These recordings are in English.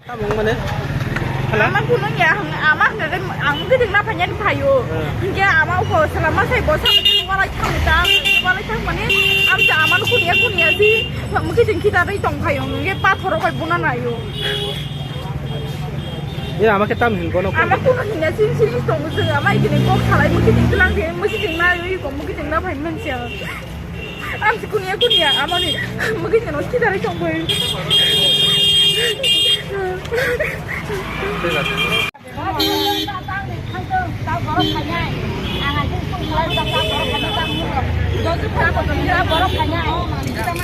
Kamu mana? Aman pulang ya, aman dari angin di mana banyak kayu. Hingga aman kok selama saya bosan di luar cang mana, amca aman kunia sih, mungkin kita dari tong kayu, mungkin pathor kayak bunan ayu. Ya, aman kita mungkin kono. Aman pulang hingga sini tong musuh, aman ini kok salah mungkin tinggalan dia, mungkin tinggal paling mencial. Amca kunia, aman nih, mungkin kita dari tong kayu.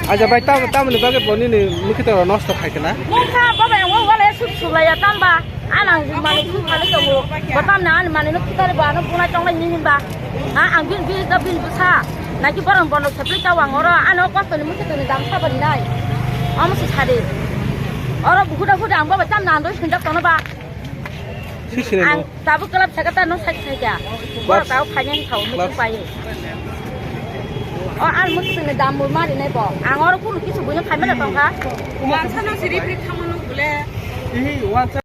Aja baik tamu nih bagaimana poni nih mungkin terlalu nostal kayak na? Muka bapak yang mau wala sulaya tambah, anak mana itu kali kamu, batam na mana itu kita lebar, anak punah cong lagi nih bah, angin bisa besar, nanti barang barang seperti cawang orang, anak kos tuh mungkin tuh dalam sabar nai, amat susah deh. Orang buku dah ambil macam nanti hendak tahu apa? Tapi kalau saya kata nus saja, orang tahu hanya tahu mungkin bayi. An mungkin dalam rumah ini boh, orang pun mungkin sebenarnya kami datang kah? Masa nasi ribet kamu boleh.